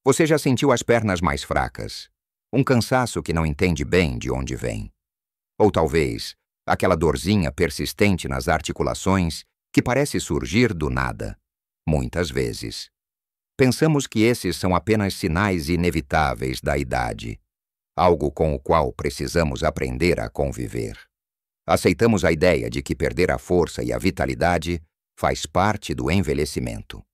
Você já sentiu as pernas mais fracas? Um cansaço que não entende bem de onde vem? Ou talvez aquela dorzinha persistente nas articulações que parece surgir do nada? Muitas vezes. Pensamos que esses são apenas sinais inevitáveis da idade, algo com o qual precisamos aprender a conviver. Aceitamos a ideia de que perder a força e a vitalidade faz parte do envelhecimento.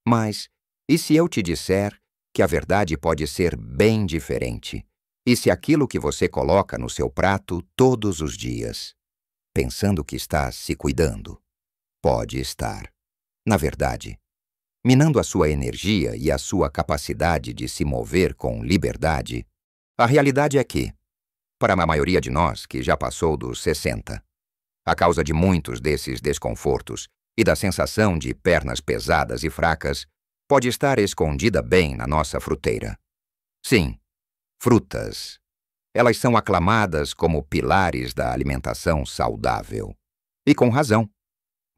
Mas, e se eu te disser que a verdade pode ser bem diferente? E se aquilo que você coloca no seu prato todos os dias, pensando que está se cuidando, pode estar, na verdade, minando a sua energia e a sua capacidade de se mover com liberdade? A realidade é que, para a maioria de nós que já passou dos 60, a causa de muitos desses desconfortos e da sensação de pernas pesadas e fracas pode estar escondida bem na nossa fruteira. Sim, frutas. Elas são aclamadas como pilares da alimentação saudável. E com razão.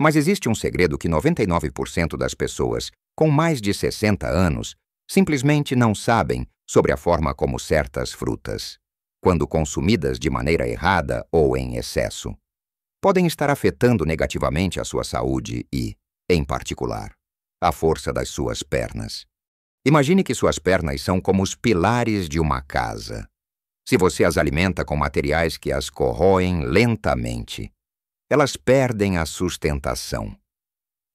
Mas existe um segredo que 99% das pessoas com mais de 60 anos simplesmente não sabem sobre a forma como certas frutas, quando consumidas de maneira errada ou em excesso, podem estar afetando negativamente a sua saúde e, em particular, a força das suas pernas. Imagine que suas pernas são como os pilares de uma casa. Se você as alimenta com materiais que as corroem lentamente, elas perdem a sustentação.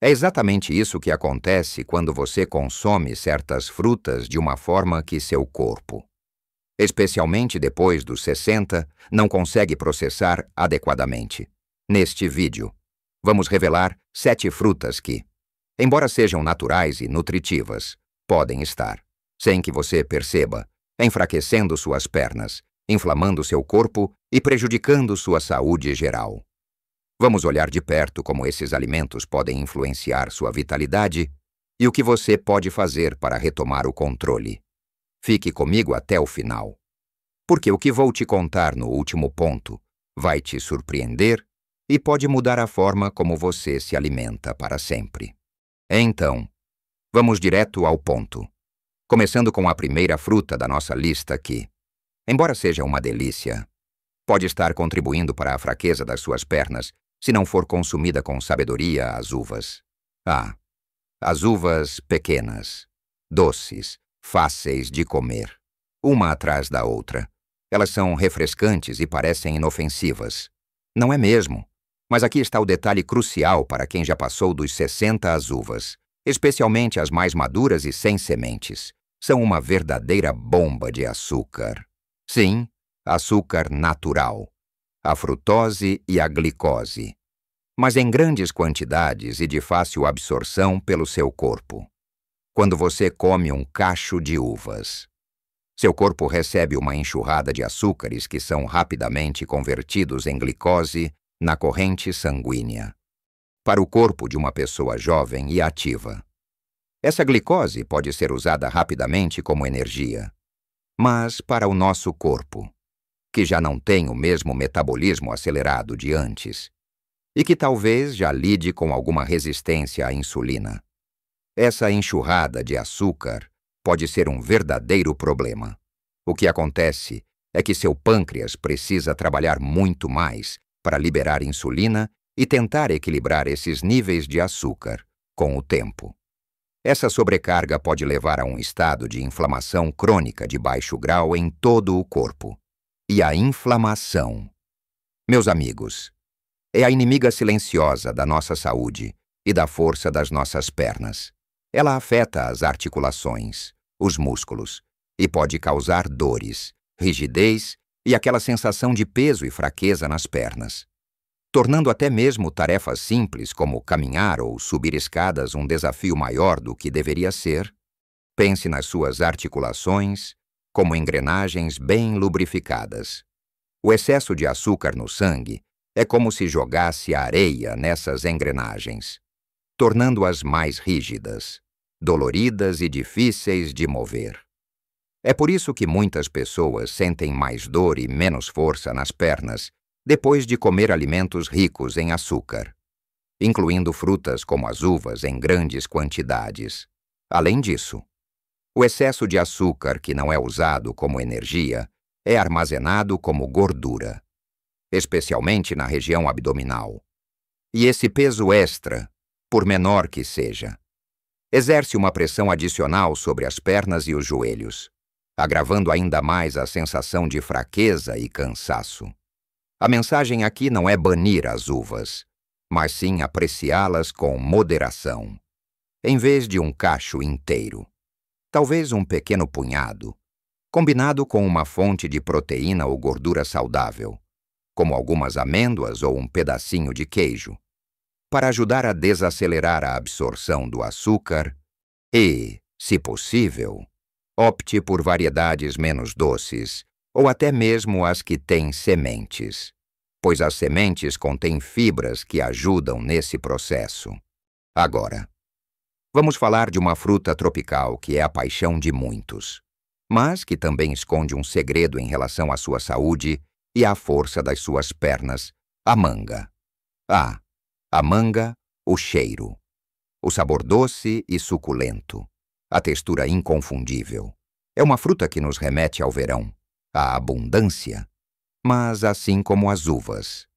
É exatamente isso que acontece quando você consome certas frutas de uma forma que seu corpo, especialmente depois dos 60, não consegue processar adequadamente. Neste vídeo, vamos revelar 7 frutas que, embora sejam naturais e nutritivas, podem estar, sem que você perceba, enfraquecendo suas pernas, inflamando seu corpo e prejudicando sua saúde geral. Vamos olhar de perto como esses alimentos podem influenciar sua vitalidade e o que você pode fazer para retomar o controle. Fique comigo até o final, porque o que vou te contar no último ponto vai te surpreender e pode mudar a forma como você se alimenta para sempre. Então, vamos direto ao ponto, começando com a primeira fruta da nossa lista que, embora seja uma delícia, pode estar contribuindo para a fraqueza das suas pernas se não for consumida com sabedoria. As uvas. As uvas pequenas, doces, fáceis de comer, uma atrás da outra. Elas são refrescantes e parecem inofensivas. Não é mesmo? Mas aqui está o detalhe crucial para quem já passou dos 60. As uvas, especialmente as mais maduras e sem sementes, são uma verdadeira bomba de açúcar. Sim, açúcar natural, a frutose e a glicose, mas em grandes quantidades e de fácil absorção pelo seu corpo. Quando você come um cacho de uvas, seu corpo recebe uma enxurrada de açúcares que são rapidamente convertidos em glicose na corrente sanguínea, para o corpo de uma pessoa jovem e ativa. Essa glicose pode ser usada rapidamente como energia, mas para o nosso corpo, que já não tem o mesmo metabolismo acelerado de antes, e que talvez já lide com alguma resistência à insulina, essa enxurrada de açúcar pode ser um verdadeiro problema. O que acontece é que seu pâncreas precisa trabalhar muito mais para liberar insulina e tentar equilibrar esses níveis de açúcar com o tempo. Essa sobrecarga pode levar a um estado de inflamação crônica de baixo grau em todo o corpo. E a inflamação, meus amigos, é a inimiga silenciosa da nossa saúde e da força das nossas pernas. Ela afeta as articulações, os músculos, e pode causar dores, rigidez e aquela sensação de peso e fraqueza nas pernas, tornando até mesmo tarefas simples como caminhar ou subir escadas um desafio maior do que deveria ser. Pense nas suas articulações como engrenagens bem lubrificadas. O excesso de açúcar no sangue é como se jogasse areia nessas engrenagens, tornando-as mais rígidas, doloridas e difíceis de mover. É por isso que muitas pessoas sentem mais dor e menos força nas pernas depois de comer alimentos ricos em açúcar, incluindo frutas como as uvas em grandes quantidades. Além disso, O excesso de açúcar que não é usado como energia é armazenado como gordura, especialmente na região abdominal. E esse peso extra, por menor que seja, exerce uma pressão adicional sobre as pernas e os joelhos, agravando ainda mais a sensação de fraqueza e cansaço. A mensagem aqui não é banir as uvas, mas sim apreciá-las com moderação, em vez de um cacho inteiro. Talvez um pequeno punhado, combinado com uma fonte de proteína ou gordura saudável, como algumas amêndoas ou um pedacinho de queijo, para ajudar a desacelerar a absorção do açúcar e, se possível, opte por variedades menos doces ou até mesmo as que têm sementes, pois as sementes contêm fibras que ajudam nesse processo. Agora, vamos falar de uma fruta tropical que é a paixão de muitos, mas que também esconde um segredo em relação à sua saúde e à força das suas pernas, a manga. A manga, o cheiro, o sabor doce e suculento, a textura inconfundível. É uma fruta que nos remete ao verão, à abundância, mas assim como as uvas.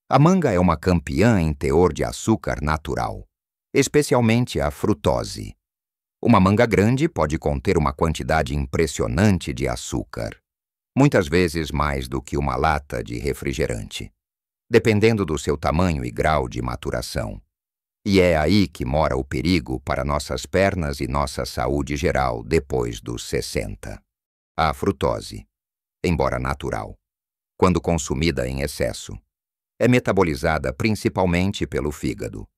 A manga é uma campeã em teor de açúcar natural, especialmente a frutose. Uma manga grande pode conter uma quantidade impressionante de açúcar, muitas vezes mais do que uma lata de refrigerante, dependendo do seu tamanho e grau de maturação. E é aí que mora o perigo para nossas pernas e nossa saúde geral depois dos 60. A frutose, embora natural, quando consumida em excesso, é metabolizada principalmente pelo fígado.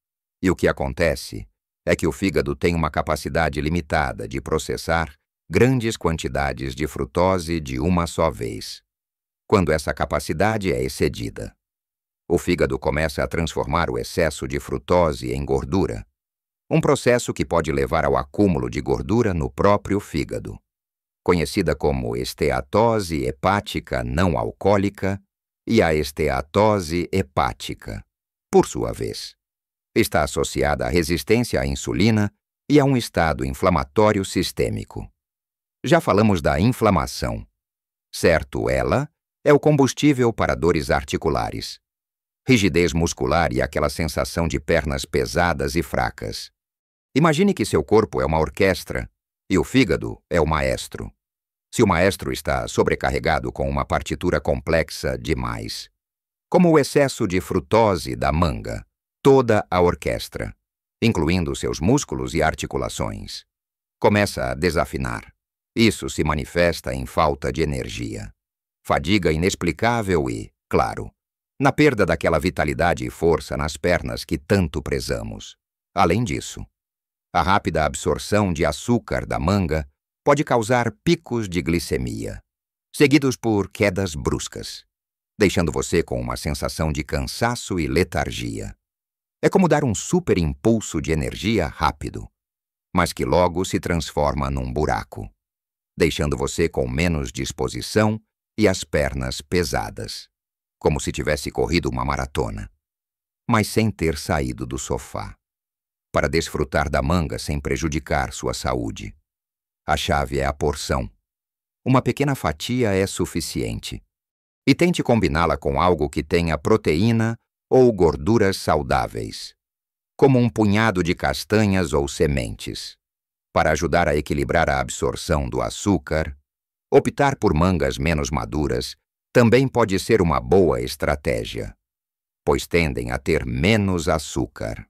E o que acontece é que o fígado tem uma capacidade limitada de processar grandes quantidades de frutose de uma só vez. Quando essa capacidade é excedida, o fígado começa a transformar o excesso de frutose em gordura, um processo que pode levar ao acúmulo de gordura no próprio fígado, conhecida como esteatose hepática não alcoólica e a esteatose hepática, por sua vez. Está associada à resistência à insulina e a um estado inflamatório sistêmico. Já falamos da inflamação. Certo, ela é o combustível para dores articulares, rigidez muscular e aquela sensação de pernas pesadas e fracas. Imagine que seu corpo é uma orquestra e o fígado é o maestro. Se o maestro está sobrecarregado com uma partitura complexa demais, como o excesso de frutose da manga, toda a orquestra, incluindo seus músculos e articulações, começa a desafinar. Isso se manifesta em falta de energia, fadiga inexplicável e, claro, na perda daquela vitalidade e força nas pernas que tanto prezamos. Além disso, a rápida absorção de açúcar da manga pode causar picos de glicemia, seguidos por quedas bruscas, deixando você com uma sensação de cansaço e letargia. É como dar um super impulso de energia rápido, mas que logo se transforma num buraco, deixando você com menos disposição e as pernas pesadas, como se tivesse corrido uma maratona, mas sem ter saído do sofá, para desfrutar da manga sem prejudicar sua saúde. A chave é a porção. Uma pequena fatia é suficiente. E tente combiná-la com algo que tenha proteína ou gorduras saudáveis, como um punhado de castanhas ou sementes. Para ajudar a equilibrar a absorção do açúcar, optar por mangas menos maduras também pode ser uma boa estratégia, pois tendem a ter menos açúcar.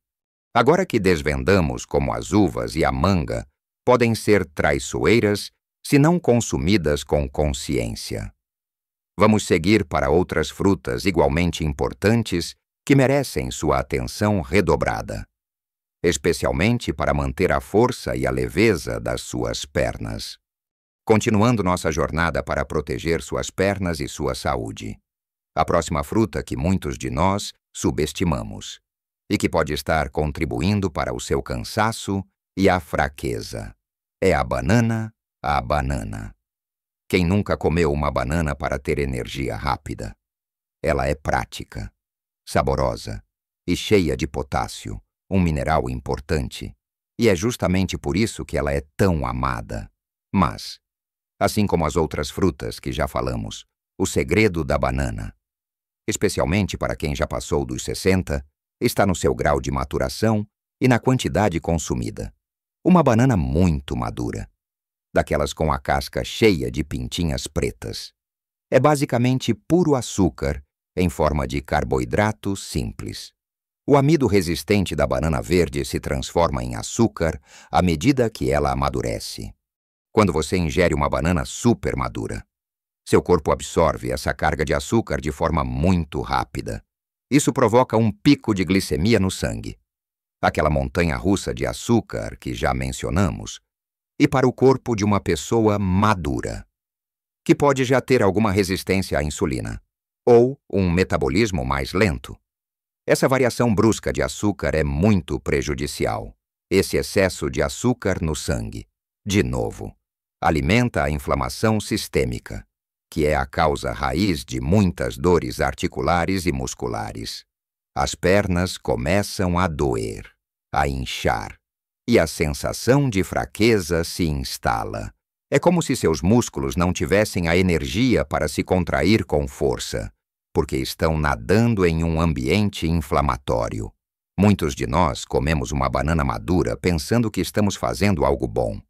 Agora que desvendamos como as uvas e a manga podem ser traiçoeiras se não consumidas com consciência, vamos seguir para outras frutas igualmente importantes que merecem sua atenção redobrada, especialmente para manter a força e a leveza das suas pernas. Continuando nossa jornada para proteger suas pernas e sua saúde. A próxima fruta que muitos de nós subestimamos e que pode estar contribuindo para o seu cansaço e a fraqueza é a banana. A banana. Quem nunca comeu uma banana para ter energia rápida? Ela é prática, saborosa e cheia de potássio, um mineral importante, e é justamente por isso que ela é tão amada. Mas, assim como as outras frutas que já falamos, o segredo da banana, especialmente para quem já passou dos 60, está no seu grau de maturação e na quantidade consumida. Uma banana muito madura, daquelas com a casca cheia de pintinhas pretas. É basicamente puro açúcar em forma de carboidrato simples. O amido resistente da banana verde se transforma em açúcar à medida que ela amadurece. Quando você ingere uma banana super madura, seu corpo absorve essa carga de açúcar de forma muito rápida. Isso provoca um pico de glicemia no sangue, aquela montanha-russa de açúcar que já mencionamos, e para o corpo de uma pessoa madura, que pode já ter alguma resistência à insulina, ou um metabolismo mais lento. Essa variação brusca de açúcar é muito prejudicial. Esse excesso de açúcar no sangue, de novo, alimenta a inflamação sistêmica, que é a causa raiz de muitas dores articulares e musculares. As pernas começam a doer, a inchar, e a sensação de fraqueza se instala. É como se seus músculos não tivessem a energia para se contrair com força, porque estão nadando em um ambiente inflamatório. Muitos de nós comemos uma banana madura pensando que estamos fazendo algo bom.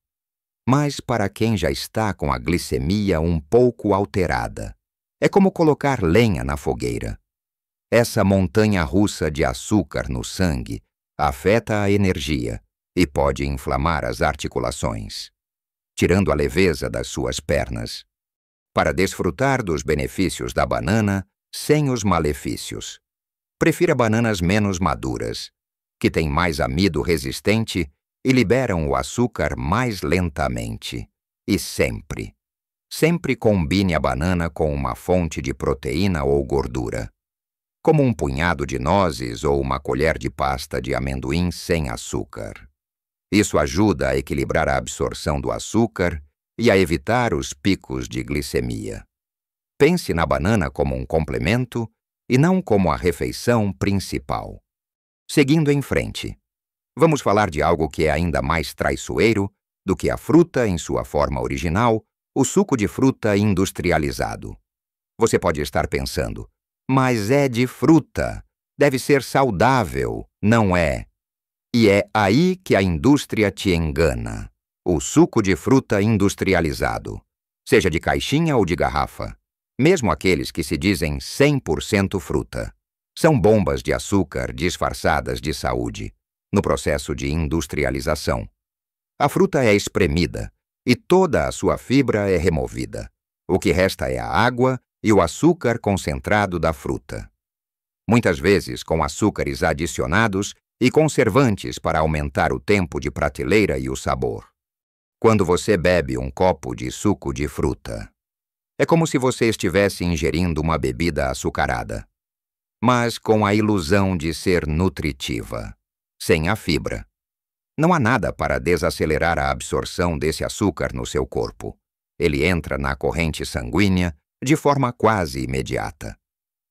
Mas para quem já está com a glicemia um pouco alterada, é como colocar lenha na fogueira. Essa montanha-russa de açúcar no sangue afeta a energia e pode inflamar as articulações, tirando a leveza das suas pernas. Para desfrutar dos benefícios da banana sem os malefícios, prefira bananas menos maduras, que têm mais amido resistente e liberam o açúcar mais lentamente. E sempre combine a banana com uma fonte de proteína ou gordura, como um punhado de nozes ou uma colher de pasta de amendoim sem açúcar. Isso ajuda a equilibrar a absorção do açúcar e a evitar os picos de glicemia. Pense na banana como um complemento e não como a refeição principal. Seguindo em frente, vamos falar de algo que é ainda mais traiçoeiro do que a fruta em sua forma original, o suco de fruta industrializado. Você pode estar pensando, mas é de fruta, deve ser saudável. Não é. E é aí que a indústria te engana. O suco de fruta industrializado, seja de caixinha ou de garrafa, mesmo aqueles que se dizem 100% fruta, são bombas de açúcar disfarçadas de saúde, no processo de industrialização. A fruta é espremida e toda a sua fibra é removida. O que resta é a água e o açúcar concentrado da fruta. Muitas vezes com açúcares adicionados e conservantes para aumentar o tempo de prateleira e o sabor. Quando você bebe um copo de suco de fruta, é como se você estivesse ingerindo uma bebida açucarada, mas com a ilusão de ser nutritiva, sem a fibra. Não há nada para desacelerar a absorção desse açúcar no seu corpo. Ele entra na corrente sanguínea de forma quase imediata,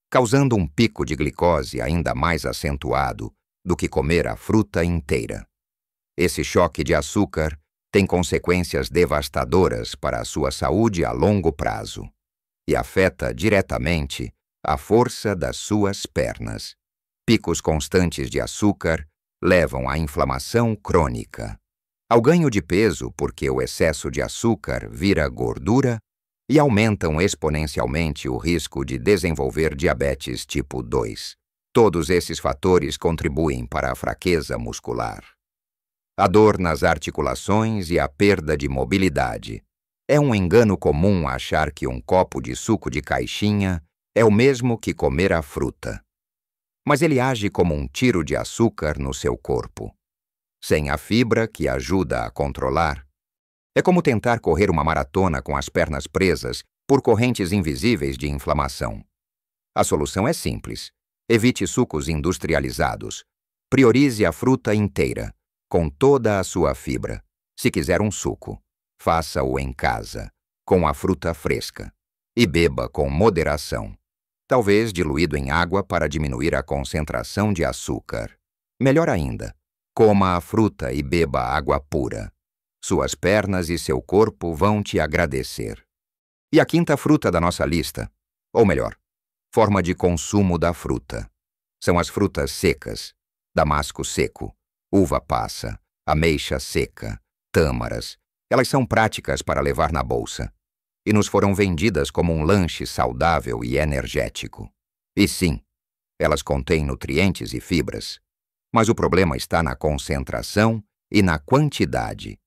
causando um pico de glicose ainda mais acentuado do que comer a fruta inteira. Esse choque de açúcar tem consequências devastadoras para a sua saúde a longo prazo e afeta diretamente a força das suas pernas. Picos constantes de açúcar levam à inflamação crônica, ao ganho de peso porque o excesso de açúcar vira gordura e aumentam exponencialmente o risco de desenvolver diabetes tipo 2. Todos esses fatores contribuem para a fraqueza muscular, a dor nas articulações e a perda de mobilidade. É um engano comum achar que um copo de suco de caixinha é o mesmo que comer a fruta. Mas ele age como um tiro de açúcar no seu corpo, sem a fibra que ajuda a controlar. É como tentar correr uma maratona com as pernas presas por correntes invisíveis de inflamação. A solução é simples. Evite sucos industrializados. Priorize a fruta inteira, com toda a sua fibra. Se quiser um suco, faça-o em casa, com a fruta fresca. E beba com moderação, talvez diluído em água para diminuir a concentração de açúcar. Melhor ainda, coma a fruta e beba água pura. Suas pernas e seu corpo vão te agradecer. E a quinta fruta da nossa lista, ou melhor, forma de consumo da fruta, são as frutas secas, damasco seco, uva passa, ameixa seca, tâmaras. Elas são práticas para levar na bolsa e nos foram vendidas como um lanche saudável e energético. E sim, elas contêm nutrientes e fibras, mas o problema está na concentração e na quantidade,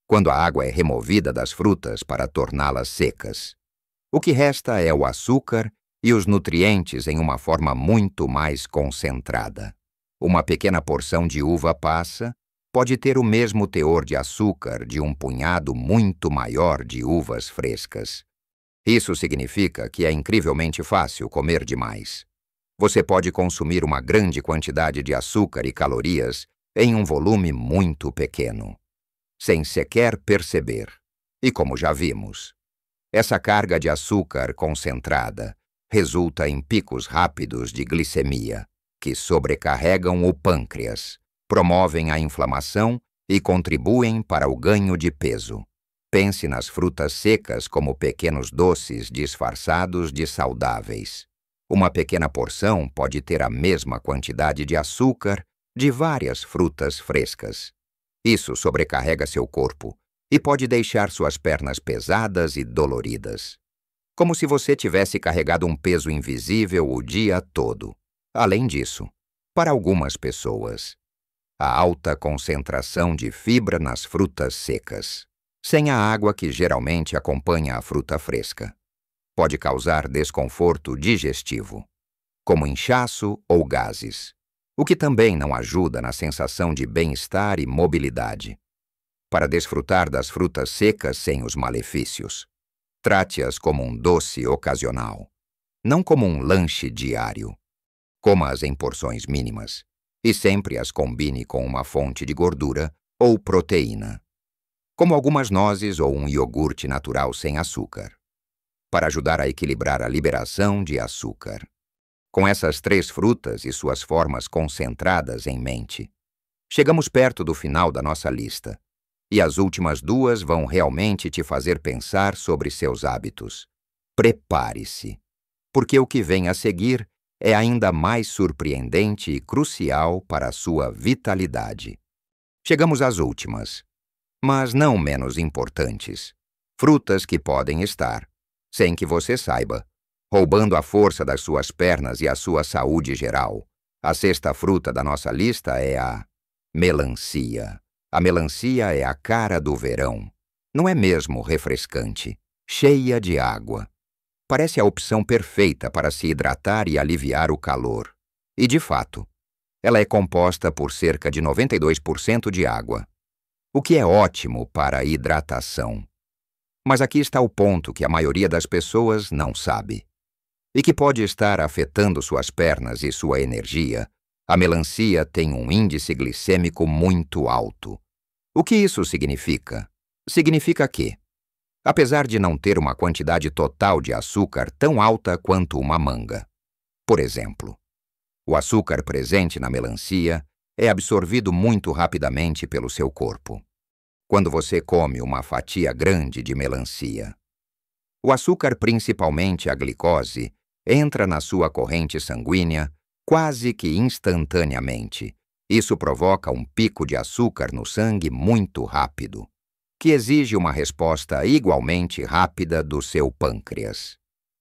quando a água é removida das frutas para torná-las secas. O que resta é o açúcar e os nutrientes em uma forma muito mais concentrada. Uma pequena porção de uva passa pode ter o mesmo teor de açúcar de um punhado muito maior de uvas frescas. Isso significa que é incrivelmente fácil comer demais. Você pode consumir uma grande quantidade de açúcar e calorias em um volume muito pequeno, sem sequer perceber. E como já vimos, essa carga de açúcar concentrada resulta em picos rápidos de glicemia, que sobrecarregam o pâncreas, promovem a inflamação e contribuem para o ganho de peso. Pense nas frutas secas como pequenos doces disfarçados de saudáveis. Uma pequena porção pode ter a mesma quantidade de açúcar de várias frutas frescas. Isso sobrecarrega seu corpo e pode deixar suas pernas pesadas e doloridas, como se você tivesse carregado um peso invisível o dia todo. Além disso, para algumas pessoas, a alta concentração de fibra nas frutas secas, sem a água que geralmente acompanha a fruta fresca, pode causar desconforto digestivo, como inchaço ou gases, o que também não ajuda na sensação de bem-estar e mobilidade. Para desfrutar das frutas secas sem os malefícios, trate-as como um doce ocasional, não como um lanche diário. Coma-as em porções mínimas e sempre as combine com uma fonte de gordura ou proteína, como algumas nozes ou um iogurte natural sem açúcar, para ajudar a equilibrar a liberação de açúcar. Com essas 3 frutas e suas formas concentradas em mente, chegamos perto do final da nossa lista, e as últimas 2 vão realmente te fazer pensar sobre seus hábitos. Prepare-se, porque o que vem a seguir é ainda mais surpreendente e crucial para a sua vitalidade. Chegamos às últimas, mas não menos importantes, frutas que podem estar, sem que você saiba, roubando a força das suas pernas e a sua saúde geral. A 6ª fruta da nossa lista é a melancia. A melancia é a cara do verão. Não é mesmo refrescante? Cheia de água. Parece a opção perfeita para se hidratar e aliviar o calor. E, de fato, ela é composta por cerca de 92% de água, o que é ótimo para a hidratação. Mas aqui está o ponto que a maioria das pessoas não sabe, e que pode estar afetando suas pernas e sua energia. A melancia tem um índice glicêmico muito alto. O que isso significa? Significa que, apesar de não ter uma quantidade total de açúcar tão alta quanto uma manga, por exemplo, o açúcar presente na melancia é absorvido muito rapidamente pelo seu corpo. Quando você come uma fatia grande de melancia, o açúcar, principalmente a glicose, entra na sua corrente sanguínea quase que instantaneamente. Isso provoca um pico de açúcar no sangue muito rápido, que exige uma resposta igualmente rápida do seu pâncreas,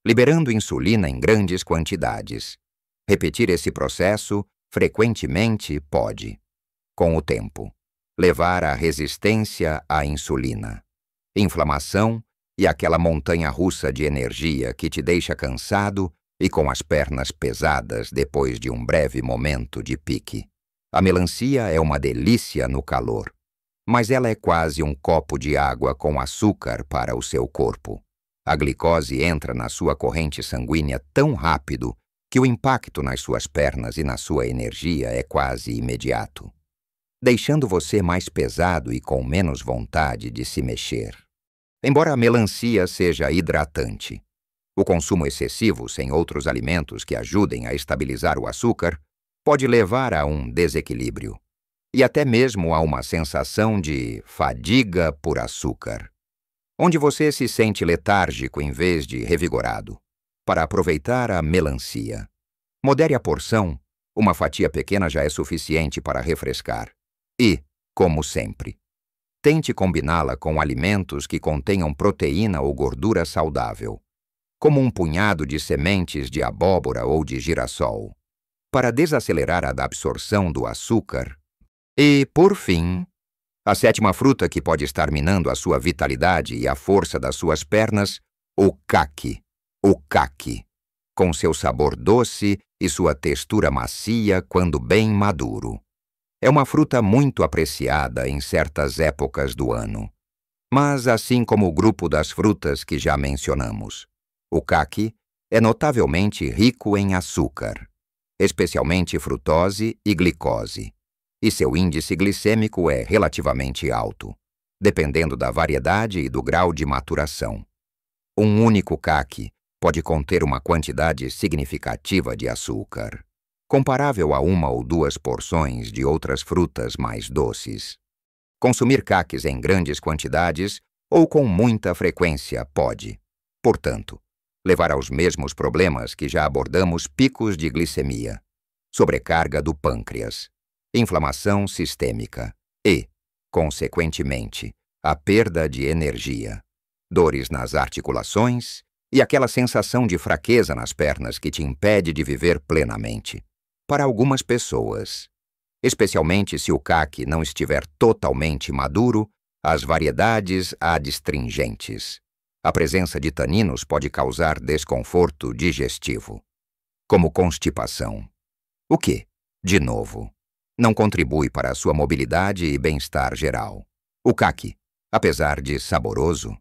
liberando insulina em grandes quantidades. Repetir esse processo frequentemente pode, com o tempo, levar à resistência à insulina, inflamação e aquela montanha-russa de energia que te deixa cansado e com as pernas pesadas depois de um breve momento de pique. A melancia é uma delícia no calor, mas ela é quase um copo de água com açúcar para o seu corpo. A glicose entra na sua corrente sanguínea tão rápido que o impacto nas suas pernas e na sua energia é quase imediato, deixando você mais pesado e com menos vontade de se mexer. Embora a melancia seja hidratante, o consumo excessivo sem outros alimentos que ajudem a estabilizar o açúcar pode levar a um desequilíbrio. e até mesmo há uma sensação de fadiga por açúcar, onde você se sente letárgico em vez de revigorado. Para aproveitar a melancia, modere a porção, uma fatia pequena já é suficiente para refrescar. E, como sempre, tente combiná-la com alimentos que contenham proteína ou gordura saudável, como um punhado de sementes de abóbora ou de girassol, para desacelerar a absorção do açúcar. E, por fim, a sétima fruta que pode estar minando a sua vitalidade e a força das suas pernas, o caqui. O caqui, com seu sabor doce e sua textura macia quando bem maduro. É uma fruta muito apreciada em certas épocas do ano. Mas, assim como o grupo das frutas que já mencionamos, o caqui é notavelmente rico em açúcar, especialmente frutose e glicose, e seu índice glicêmico é relativamente alto, dependendo da variedade e do grau de maturação. Um único caqui pode conter uma quantidade significativa de açúcar, comparável a 1 ou 2 porções de outras frutas mais doces. Consumir caques em grandes quantidades ou com muita frequência pode, portanto, levar aos mesmos problemas que já abordamos: picos de glicemia, sobrecarga do pâncreas, inflamação sistêmica e, consequentemente, a perda de energia, dores nas articulações e aquela sensação de fraqueza nas pernas que te impede de viver plenamente. Para algumas pessoas, especialmente se o caqui não estiver totalmente maduro, as variedades adstringentes, a presença de taninos pode causar desconforto digestivo, como constipação, o que, de novo, não contribui para a sua mobilidade e bem-estar geral. O caqui, apesar de saboroso,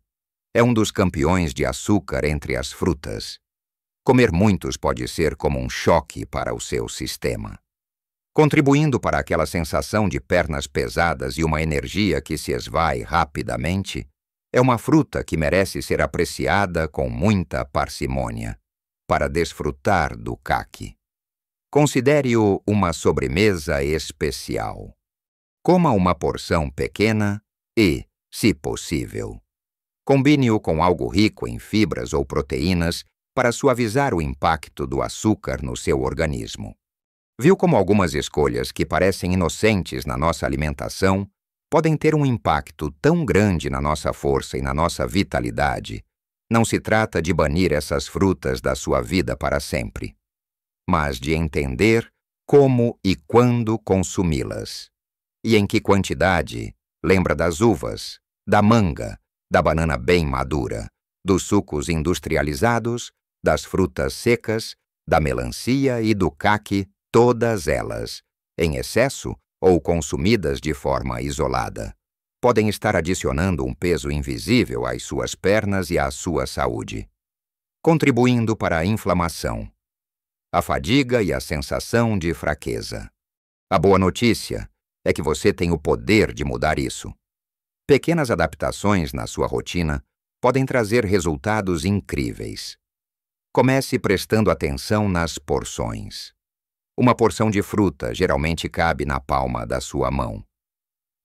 é um dos campeões de açúcar entre as frutas. Comer muitos pode ser como um choque para o seu sistema, contribuindo para aquela sensação de pernas pesadas e uma energia que se esvai rapidamente. É uma fruta que merece ser apreciada com muita parcimônia, para desfrutar do caqui. Considere-o uma sobremesa especial. Coma uma porção pequena e, se possível, combine-o com algo rico em fibras ou proteínas para suavizar o impacto do açúcar no seu organismo. Viu como algumas escolhas que parecem inocentes na nossa alimentação podem ter um impacto tão grande na nossa força e na nossa vitalidade? Não se trata de banir essas frutas da sua vida para sempre, mas de entender como e quando consumi-las. E em que quantidade. Lembra das uvas, da manga, da banana bem madura, dos sucos industrializados, das frutas secas, da melancia e do caqui, todas elas, em excesso ou consumidas de forma isolada, podem estar adicionando um peso invisível às suas pernas e à sua saúde, contribuindo para a inflamação, a fadiga e a sensação de fraqueza. A boa notícia é que você tem o poder de mudar isso. Pequenas adaptações na sua rotina podem trazer resultados incríveis. Comece prestando atenção nas porções. Uma porção de fruta geralmente cabe na palma da sua mão.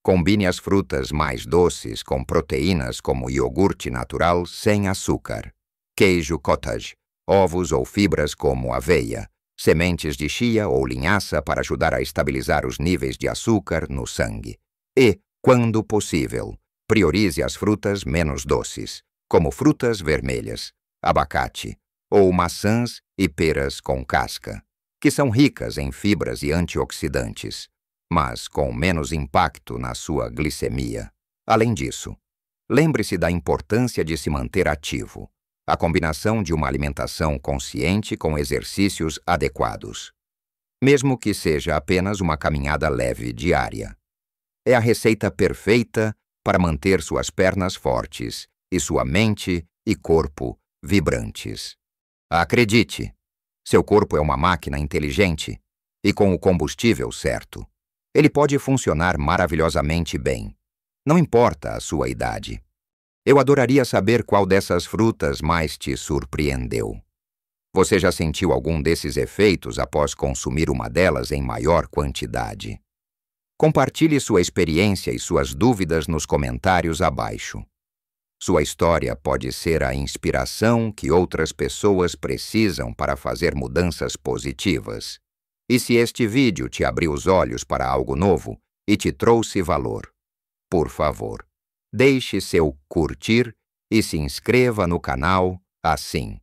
Combine as frutas mais doces com proteínas como iogurte natural sem açúcar, queijo cottage, ovos ou fibras como aveia, sementes de chia ou linhaça para ajudar a estabilizar os níveis de açúcar no sangue. E, quando possível, priorize as frutas menos doces, como frutas vermelhas, abacate, ou maçãs e peras com casca, que são ricas em fibras e antioxidantes, mas com menos impacto na sua glicemia. Além disso, lembre-se da importância de se manter ativo, a combinação de uma alimentação consciente com exercícios adequados, mesmo que seja apenas uma caminhada leve diária. É a receita perfeita para manter suas pernas fortes e sua mente e corpo vibrantes. Acredite, seu corpo é uma máquina inteligente e com o combustível certo, ele pode funcionar maravilhosamente bem. Não importa a sua idade. Eu adoraria saber qual dessas frutas mais te surpreendeu. Você já sentiu algum desses efeitos após consumir uma delas em maior quantidade? Compartilhe sua experiência e suas dúvidas nos comentários abaixo. Sua história pode ser a inspiração que outras pessoas precisam para fazer mudanças positivas. E se este vídeo te abriu os olhos para algo novo e te trouxe valor, por favor, deixe seu curtir e se inscreva no canal, assim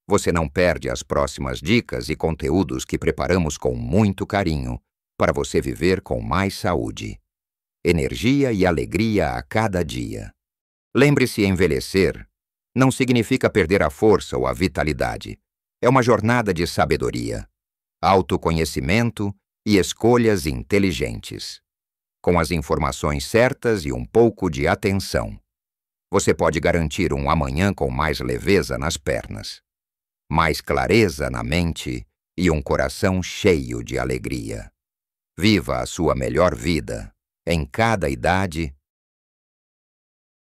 você não perde as próximas dicas e conteúdos que preparamos com muito carinho para você viver com mais saúde, energia e alegria a cada dia. Lembre-se, envelhecer não significa perder a força ou a vitalidade. É uma jornada de sabedoria, autoconhecimento e escolhas inteligentes. Com as informações certas e um pouco de atenção, você pode garantir um amanhã com mais leveza nas pernas, mais clareza na mente e um coração cheio de alegria. Viva a sua melhor vida, em cada idade